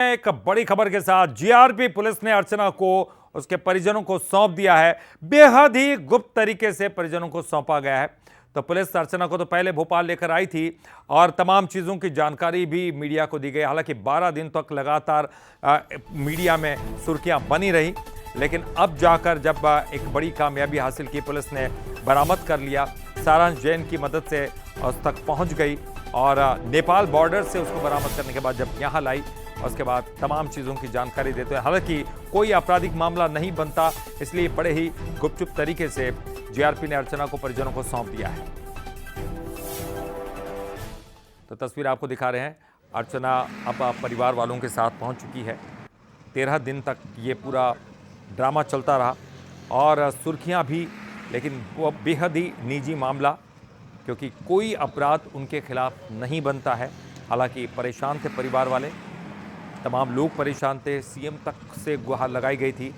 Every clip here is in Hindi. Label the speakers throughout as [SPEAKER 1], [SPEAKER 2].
[SPEAKER 1] एक बड़ी खबर के साथ जीआरपी पुलिस ने अर्चना को उसके परिजनों को सौंप दिया है। बेहद ही गुप्त तरीके से परिजनों को सौंपा गया है। तो पुलिस अर्चना को तो पहले भोपाल लेकर आई थी और तमाम चीज़ों की जानकारी भी मीडिया को दी गई। हालांकि 12 दिन तक लगातार मीडिया में सुर्खियां बनी रही, लेकिन अब जाकर जब एक बड़ी कामयाबी हासिल की, पुलिस ने बरामद कर लिया। सारांश जैन की मदद से उस तक पहुंच गई और नेपाल बॉर्डर से उसको बरामद करने के बाद जब यहाँ लाई, उसके बाद तमाम चीज़ों की जानकारी देते हैं। हालांकि कोई आपराधिक मामला नहीं बनता, इसलिए बड़े ही गुपचुप तरीके से जीआरपी ने अर्चना को परिजनों को सौंप दिया है। तो तस्वीर आपको दिखा रहे हैं। अर्चना अब परिवार वालों के साथ पहुंच चुकी है। 13 दिन तक ये पूरा ड्रामा चलता रहा और सुर्खियां भी, लेकिन वो बेहद ही निजी मामला, क्योंकि कोई अपराध उनके खिलाफ नहीं बनता है। हालांकि परेशान थे परिवार वाले, तमाम लोग परेशान थे। सीएम तक से गुहार लगाई गई थी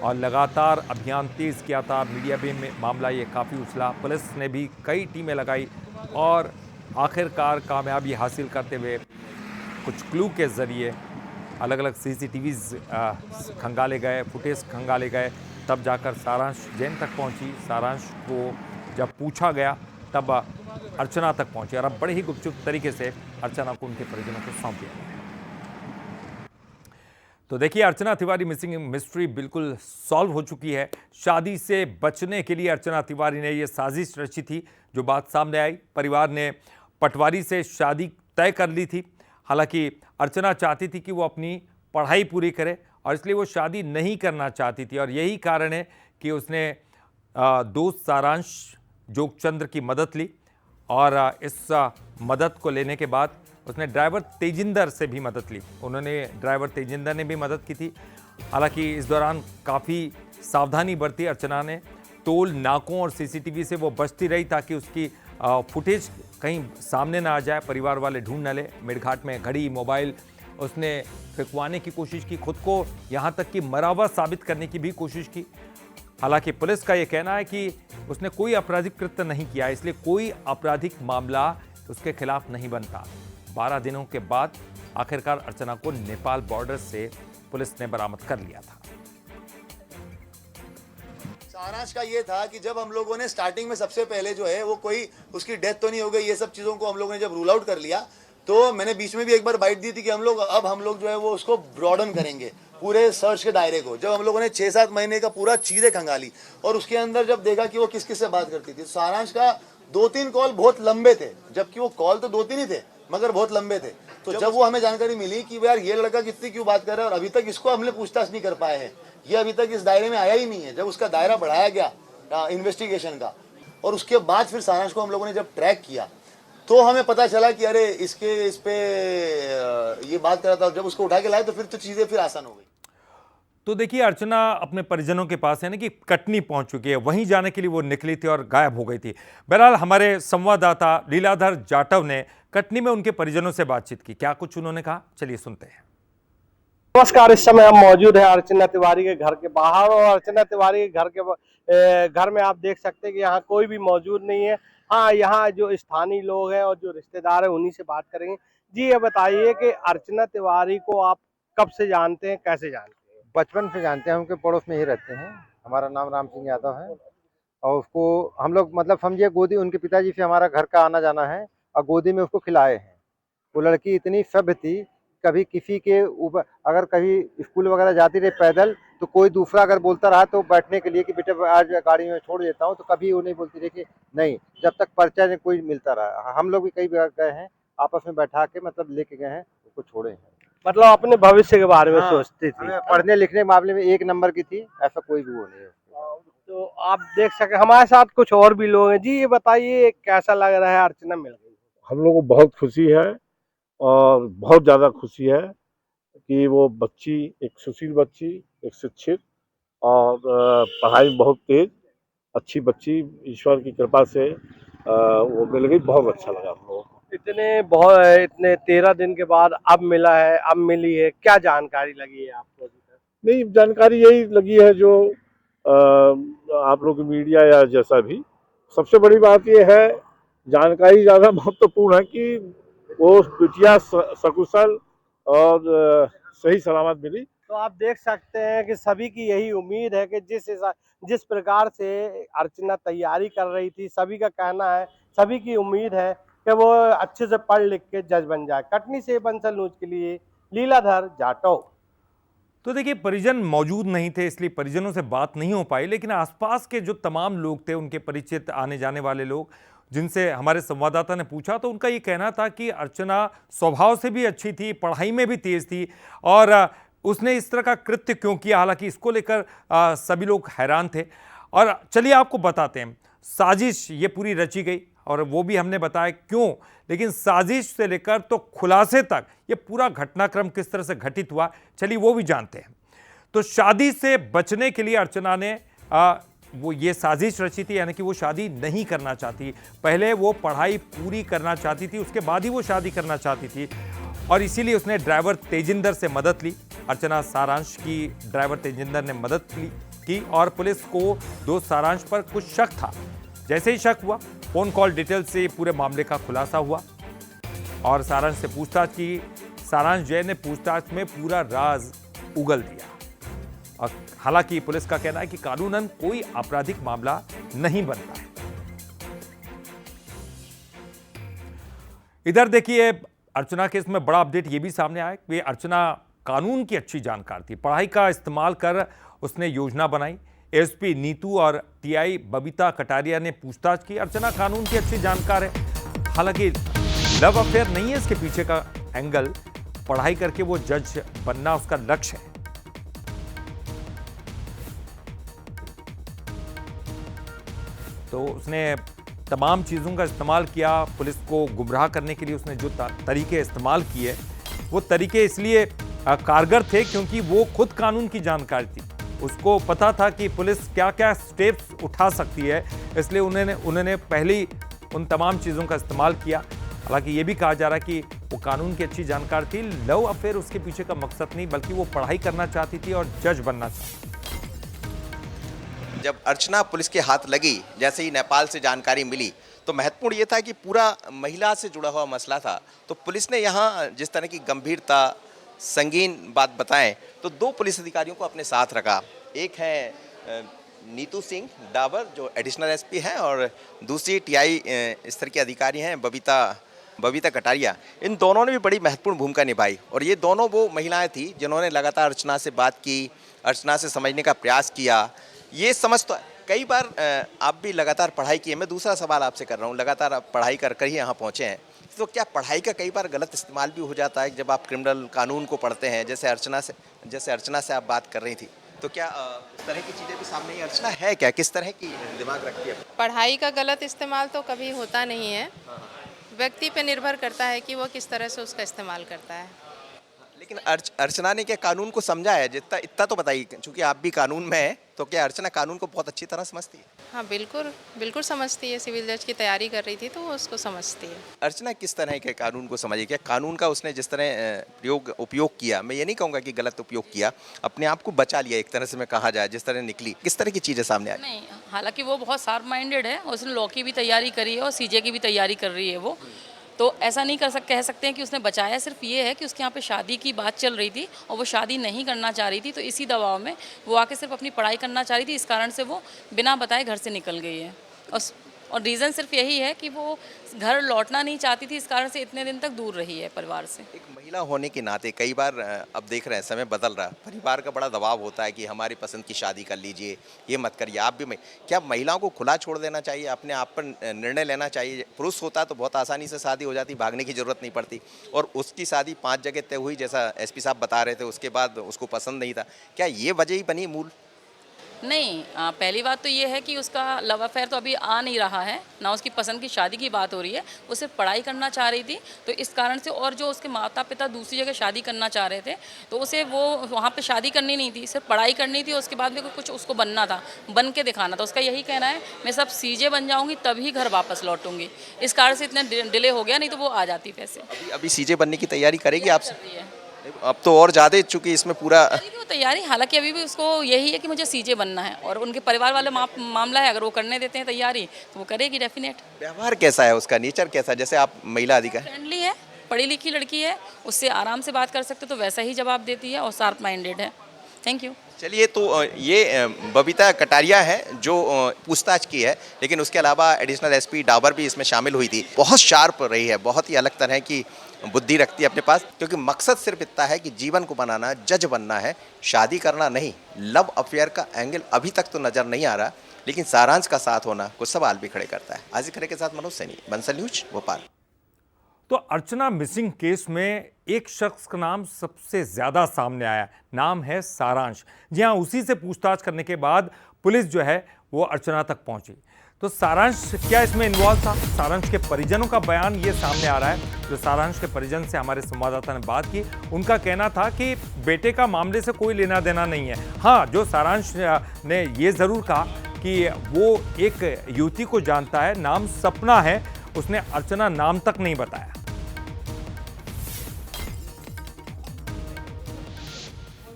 [SPEAKER 1] और लगातार अभियान तेज किया था। मीडिया में मामला ये काफ़ी उछला, पुलिस ने भी कई टीमें लगाई और आखिरकार कामयाबी हासिल करते हुए कुछ क्लू के ज़रिए अलग अलग सीसीटीवीज़ खंगाले गए, फुटेज खंगाले गए, तब जाकर सारांश जैन तक पहुंची। सारांश को जब पूछा गया तब अर्चना तक पहुंची और अब बड़े ही गुपचुप तरीके से अर्चना को उनके परिजनों को सौंप दिया गया। तो देखिए, अर्चना तिवारी मिसिंग मिस्ट्री बिल्कुल सॉल्व हो चुकी है। शादी से बचने के लिए अर्चना तिवारी ने यह साजिश रची थी, जो बात सामने आई। परिवार ने पटवारी से शादी तय कर ली थी। हालांकि अर्चना चाहती थी कि वो अपनी पढ़ाई पूरी करे और इसलिए वो शादी नहीं करना चाहती थी और यही कारण है कि उसने दोस्त सारांश जोगचंद्र की मदद ली और इस मदद को लेने के बाद उसने ड्राइवर तेजिंदर से भी मदद ली। उन्होंने ड्राइवर तेजिंदर ने भी मदद की थी। हालांकि इस दौरान काफ़ी सावधानी बरती अर्चना ने। टोल नाकों और सीसीटीवी से वो बचती रही ताकि उसकी फुटेज कहीं सामने ना आ जाए, परिवार वाले ढूंढ न ले। मेड़घाट में घड़ी, मोबाइल उसने फेंकवाने की कोशिश की, खुद को यहाँ तक कि मरावा साबित करने की भी कोशिश की। हालांकि पुलिस का यह कहना है कि उसने कोई आपराधिक कृत्य नहीं किया, इसलिए कोई आपराधिक मामला उसके खिलाफ नहीं बनता। 12 दिनों के बाद आखिरकार अर्चना को नेपाल बॉर्डर से पुलिस ने बरामद कर लिया था।
[SPEAKER 2] सारांश का ये था कि जब हम लोगों ने स्टार्टिंग में सबसे पहले जो है वो कोई उसकी डेथ तो नहीं हो गई, ये सब चीज़ों को हम लोगों ने जब रूल आउट कर लिया, तो मैंने बीच में भी एक बार बाइट दी थी कि हम लोग जो है वो उसको ब्रॉडन करेंगे पूरे सर्च के दायरे को। जब हम लोगों ने 6-7 महीने का पूरा चीज़ें खंगाली और उसके अंदर जब देखा कि वो किस किस से बात करती थी, सारांश का 2-3 कॉल बहुत लंबे थे, जबकि वो कॉल तो 2-3 ही थे मगर बहुत लंबे थे। तो जब वो हमें जानकारी मिली कि यार ये लड़का कितनी क्यों बात कर रहा है और अभी तक इसको हमने पूछताछ नहीं कर पाए हैं, ये अभी तक इस दायरे में आया ही नहीं है। जब उसका दायरा बढ़ाया गया इन्वेस्टिगेशन का और उसके बाद फिर सारांश को हम लोगों ने जब ट्रैक किया तो हमें पता चला कि अरे इस पे ये बात कर रहा था। जब उसको उठा के लाए तो फिर तो चीज़ें फिर आसान हो गई।
[SPEAKER 1] तो देखिए, अर्चना अपने परिजनों के पास यानी कि कटनी पहुंच चुकी है। वहीं जाने के लिए वो निकली थी और गायब हो गई थी। बहरहाल हमारे संवाददाता लीलाधर जाटव ने कटनी में उनके परिजनों से बातचीत की। क्या कुछ उन्होंने कहा, चलिए सुनते हैं।
[SPEAKER 3] नमस्कार, इस समय हम मौजूद हैं अर्चना तिवारी के घर के बाहर और अर्चना तिवारी के घर में आप देख सकते हैं कि यहाँ कोई भी मौजूद नहीं है। हाँ, यहाँ जो स्थानीय लोग हैं और जो रिश्तेदार हैं उन्हीं से बात करेंगे। जी, ये बताइए कि अर्चना तिवारी को आप कब से जानते हैं, कैसे जानते हैं?
[SPEAKER 4] बचपन से जानते हैं, उनके पड़ोस में ही रहते हैं। हमारा नाम राम सिंह यादव है और उसको हम लोग मतलब समझिए गोदी, उनके पिताजी से हमारा घर का आना जाना है और गोदी में उसको खिलाए हैं। वो लड़की इतनी सभ्य थी, कभी किसी के ऊपर अगर कभी स्कूल वगैरह जाती रही पैदल तो कोई दूसरा अगर बोलता रहा तो बैठने के लिए कि बेटे आज गाड़ी में छोड़ देता हूँ, तो कभी वो नहीं बोलती रही कि नहीं, जब तक पर्चा नहीं कोई मिलता रहा। हम लोग भी कई बार गए हैं, आपस में बैठा के मतलब लेके गए हैं, उसको छोड़े हैं।
[SPEAKER 3] मतलब अपने भविष्य के बारे में सोचती थी।
[SPEAKER 4] पढ़ने लिखने के मामले में 1 नंबर की थी, ऐसा कोई भी वो नहीं है।
[SPEAKER 3] तो आप देख सके हमारे साथ कुछ और भी लोग हैं। जी, ये बताइए कैसा लग रहा है अर्चना मिल गई?
[SPEAKER 5] हम लोग को बहुत खुशी है और बहुत ज़्यादा खुशी है कि वो बच्ची एक सुशील बच्ची, एक शिक्षित और पढ़ाई में बहुत तेज अच्छी बच्ची ईश्वर की कृपा से वो मिल गई। बहुत अच्छा लगा हम लोगों को।
[SPEAKER 3] इतने 13 दिन के बाद अब मिला है, अब मिली है, क्या जानकारी लगी है आपको?
[SPEAKER 5] नहीं, जानकारी यही लगी है जो आप लोग मीडिया या जैसा भी। सबसे बड़ी बात ये है, जानकारी ज़्यादा महत्वपूर्ण है कि वो बिटिया सकुशल और सही सलामत मिली।
[SPEAKER 3] तो आप देख सकते हैं कि सभी की यही उम्मीद है कि जिस प्रकार से अर्चना तैयारी कर रही थी, सभी का कहना है, सभी की उम्मीद है कि वो अच्छे से पढ़ लिख के जज बन जाए। कटनी से बंसल न्यूज के लिए लीलाधर जाटव।
[SPEAKER 1] तो देखिए, परिजन मौजूद नहीं थे इसलिए परिजनों से बात नहीं हो पाई, लेकिन आसपास के जो तमाम लोग थे, उनके परिचित आने जाने वाले लोग जिनसे हमारे संवाददाता ने पूछा, तो उनका ये कहना था कि अर्चना स्वभाव से भी अच्छी थी, पढ़ाई में भी तेज थी और उसने इस तरह का कृत्य क्यों किया। हालांकि इसको लेकर सभी लोग हैरान थे। और चलिए आपको बताते हैं, साजिश ये पूरी रची गई और वो भी हमने बताया क्यों, लेकिन साजिश से लेकर तो खुलासे तक ये पूरा घटनाक्रम किस तरह से घटित हुआ, चलिए वो भी जानते हैं। तो शादी से बचने के लिए अर्चना ने वो ये साजिश रची थी, यानी कि वो शादी नहीं करना चाहती। पहले वो पढ़ाई पूरी करना चाहती थी, उसके बाद ही वो शादी करना चाहती थी और इसीलिए उसने ड्राइवर तेजिंदर से मदद ली। अर्चना सारांश की ड्राइवर तेजिंदर ने मदद की और पुलिस को दोस्त सारांश पर कुछ शक था। जैसे ही शक हुआ, फोन कॉल डिटेल से पूरे मामले का खुलासा हुआ और सारांश से पूछताछ की। सारांश जय ने पूछताछ में पूरा राज उगल दिया और हालांकि पुलिस का कहना है कि कानूनन कोई आपराधिक मामला नहीं बनता है। इधर देखिए, अर्चना केस में बड़ा अपडेट ये भी सामने आया कि अर्चना कानून की अच्छी जानकार थी। पढ़ाई का इस्तेमाल कर उसने योजना बनाई। एसपी नीतू और टीआई बबीता कटारिया ने पूछताछ की। अर्चना कानून की अच्छी जानकार है। हालांकि लव अफेयर नहीं है इसके पीछे का एंगल, पढ़ाई करके वो जज बनना उसका लक्ष्य है। तो उसने तमाम चीज़ों का इस्तेमाल किया। पुलिस को गुमराह करने के लिए उसने जो तरीके इस्तेमाल किए, वो तरीके इसलिए कारगर थे क्योंकि वो खुद कानून की जानकार थी। उसको पता था कि पुलिस क्या क्या स्टेप्स उठा सकती है, इसलिए उन्होंने पहले ही उन तमाम चीज़ों का इस्तेमाल किया। हालांकि ये भी कहा जा रहा है कि वो कानून की अच्छी जानकार थी। लव अफेयर उसके पीछे का मकसद नहीं, बल्कि वो पढ़ाई करना चाहती थी और जज बनना चाहती थी।
[SPEAKER 6] जब अर्चना पुलिस के हाथ लगी, जैसे ही नेपाल से जानकारी मिली, तो महत्वपूर्ण ये था कि पूरा महिला से जुड़ा हुआ मसला था। तो पुलिस ने यहाँ जिस तरह की गंभीरता, संगीन बात बताएं, तो दो पुलिस अधिकारियों को अपने साथ रखा। एक है नीतू सिंह डाबर जो एडिशनल एसपी हैं और दूसरी टीआई स्तर के अधिकारी हैं बबीता कटारिया। इन दोनों ने भी बड़ी महत्वपूर्ण भूमिका निभाई और ये दोनों वो महिलाएं थी जिन्होंने लगातार अर्चना से बात की, अर्चना से समझने का प्रयास किया। ये समझ तो कई बार आप भी लगातार पढ़ाई की है। मैं दूसरा सवाल आपसे कर रहा हूँ, लगातार आप पढ़ाई कर ही यहाँ पहुँचे हैं, तो क्या पढ़ाई का कई बार गलत इस्तेमाल भी हो जाता है जब आप क्रिमिनल कानून को पढ़ते हैं? जैसे अर्चना से आप बात कर रही थी, तो क्या इस तरह की चीज़ें भी सामने अर्चना है क्या? किस तरह की दिमाग रखती है?
[SPEAKER 7] पढ़ाई का गलत इस्तेमाल तो कभी होता नहीं है, व्यक्ति पे निर्भर करता है कि वो किस तरह से उसका इस्तेमाल करता है।
[SPEAKER 6] लेकिन अर्चना ने क्या कानून को समझा है? जितना इतना तो बताइए, क्योंकि आप भी कानून में हैं, तो क्या अर्चना कानून को बहुत अच्छी तरह समझती है?
[SPEAKER 7] हाँ, बिल्कुल समझती है। सिविल जज की तैयारी कर रही थी तो वो उसको समझती है।
[SPEAKER 6] अर्चना किस तरह के कानून को समझी? क्या कानून का उसने जिस तरह उपयोग किया, मैं ये नहीं कहूँगा कि गलत उपयोग किया, अपने आप को बचा लिया एक तरह से मैं कहा जाए, जिस तरह निकली, किस तरह की चीज़ें सामने आई?
[SPEAKER 8] नहीं, हालांकि वो बहुत शार्प माइंडेड है, उसने लॉ की भी तैयारी करी है और सीजे की भी तैयारी कर रही है वो, तो ऐसा नहीं कह सकते हैं कि उसने बचाया। सिर्फ ये है कि उसके यहाँ पे शादी की बात चल रही थी और वो शादी नहीं करना चाह रही थी, तो इसी दबाव में वो आके सिर्फ अपनी पढ़ाई करना चाह रही थी। इस कारण से वो बिना बताए घर से निकल गई है और रीज़न सिर्फ यही है कि वो घर लौटना नहीं चाहती थी, इस कारण से इतने दिन तक दूर रही है परिवार से।
[SPEAKER 6] एक महिला होने के नाते कई बार अब देख रहे हैं समय बदल रहा है, परिवार का बड़ा दबाव होता है कि हमारी पसंद की शादी कर लीजिए, ये मत करिए। आप भी क्या महिलाओं को खुला छोड़ देना चाहिए, अपने आप पर निर्णय लेना चाहिए? पुरुष होता तो बहुत आसानी से शादी हो जाती, भागने की जरूरत नहीं पड़ती, और उसकी शादी 5 जगह तय हुई, जैसा एसपी साहब बता रहे थे, उसके बाद उसको पसंद नहीं था। क्या ये वजह ही बनी मूल?
[SPEAKER 8] नहीं, पहली बात तो ये है कि उसका लव अफेयर तो अभी आ नहीं रहा है, ना उसकी पसंद की शादी की बात हो रही है। वो सिर्फ पढ़ाई करना चाह रही थी, तो इस कारण से, और जो उसके माता पिता दूसरी जगह शादी करना चाह रहे थे, तो उसे वो वहाँ पे शादी करनी नहीं थी, सिर्फ पढ़ाई करनी थी। उसके बाद भी कुछ उसको बनना था, बन के दिखाना था। उसका यही कहना है, मैं सब सीजे बन जाऊँगी तभी घर वापस लौटूंगी। इस कारण से इतना डिले हो गया, नहीं तो वो आ जाती पैसे।
[SPEAKER 6] अभी सीजे बनने की तैयारी करेगी आपसे? अब तो और ज़्यादा, चूंकि इसमें पूरा
[SPEAKER 8] तैयारी, हालांकि अभी भी उसको यही है कि मुझे सीजे बनना है, और उनके परिवार वाला मामला है, अगर वो करने देते हैं तैयारी तो वो करेगी डेफिनेट।
[SPEAKER 6] व्यवहार कैसा है उसका, नेचर कैसा है? जैसे आप महिला अधिकारी,
[SPEAKER 8] फ्रेंडली है, पढ़ी लिखी लड़की है, उससे आराम से बात कर सकते, तो वैसा ही जवाब देती है और शार्प माइंडेड है। Thank you.
[SPEAKER 6] चलिए, तो ये बबीता कटारिया है जो पूछताछ की है, लेकिन उसके अलावा एडिशनल एसपी डाबर भी इसमें शामिल हुई थी। बहुत शार्प रही है, बहुत ही अलग तरह की बुद्धि रखती है अपने पास, क्योंकि मकसद सिर्फ इतना है कि जीवन को बनाना, जज बनना है, शादी करना नहीं। लव अफेयर का एंगल अभी तक तो नजर नहीं आ रहा, लेकिन सारांश का साथ होना कुछ सवाल भी खड़े करता है। आज़िज़ खरे के साथ मनोज सैनी, बंसल न्यूज, भोपाल।
[SPEAKER 1] तो अर्चना मिसिंग केस में एक शख्स का नाम सबसे ज्यादा सामने आया, नाम है सारांश। जी हाँ, उसी से पूछताछ करने के बाद पुलिस जो है वो अर्चना तक पहुंची। तो सारांश क्या इसमें इन्वॉल्व था? सारांश के परिजनों का बयान ये सामने आ रहा है। जो सारांश के परिजन से हमारे संवाददाता ने बात की, उनका कहना था कि बेटे का मामले से कोई लेना देना नहीं है। हाँ, जो सारांश ने ये जरूर कहा कि वो एक युवती को जानता है, नाम सपना है, उसने अर्चना नाम तक नहीं बताया।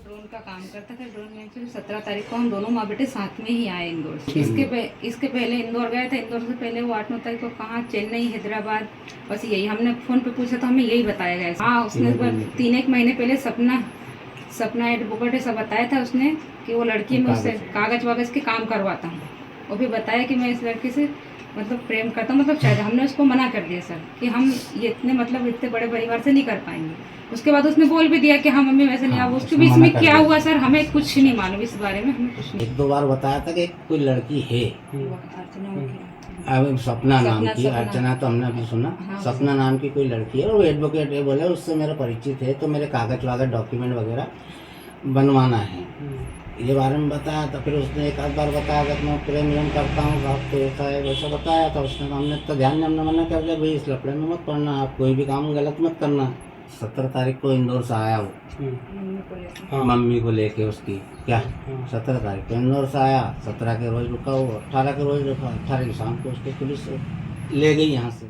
[SPEAKER 9] ड्रोन का काम करता था। ड्रोन में एक्चुअली 17 तारीख को हम दोनों माँ बेटे साथ में ही आए इंदौर से। इसके पहले इंदौर गए थे। इंदौर से पहले वो 8-9 तारीख को कहाँ, चेन्नई, हैदराबाद, बस यही हमने फोन पे पूछा तो हमें यही बताया गया। हाँ, उसने 3-1 महीने पहले सपना एडवोकेट ऐसा बताया था उसने कि वो लड़की में उससे कागज वागज के काम करवाता हूँ। वो भी बताया कि मैं इस लड़की से मतलब प्रेम करता हूँ, मतलब शायद हमने उसको मना कर दिया सर कि हम ये इतने बड़े परिवार से नहीं कर पाएंगे। उसके बाद उसने बोल भी दिया कि हाँ मम्मी वैसे नहीं। अब उसके बीच में क्या हुआ सर, हमें कुछ नहीं मालूम इस बारे में, हमें कुछ नहीं।
[SPEAKER 10] 1-2 बार बताया था कि कोई लड़की है, अब सपना नाम की, अर्चना तो हमने अभी सुना, सपना नाम की कोई लड़की है और वो एडवोकेट है, बोले उससे मेरा परिचित है, तो मेरे कागज वागज डॉक्यूमेंट वगैरह बनवाना है, ये बारे में बताया था। फिर उसने एक आध बार बताया कि मैं प्रेम करता हूँ, आपको ऐसा है वैसा बताया था उसने। हमने तो ध्यान में हमने मना कर दिया, भाई इस लफड़े में मत पड़ना, आप कोई भी काम गलत मत करना। 17 तारीख को इंदौर से आया वो मम्मी को लेके उसकी, क्या 17 तारीख को इंदौर से आया, 17 के रोज रुका वो, 18 के रोज रुका, 18 की शाम को उसको पुलिस ले गई यहाँ से।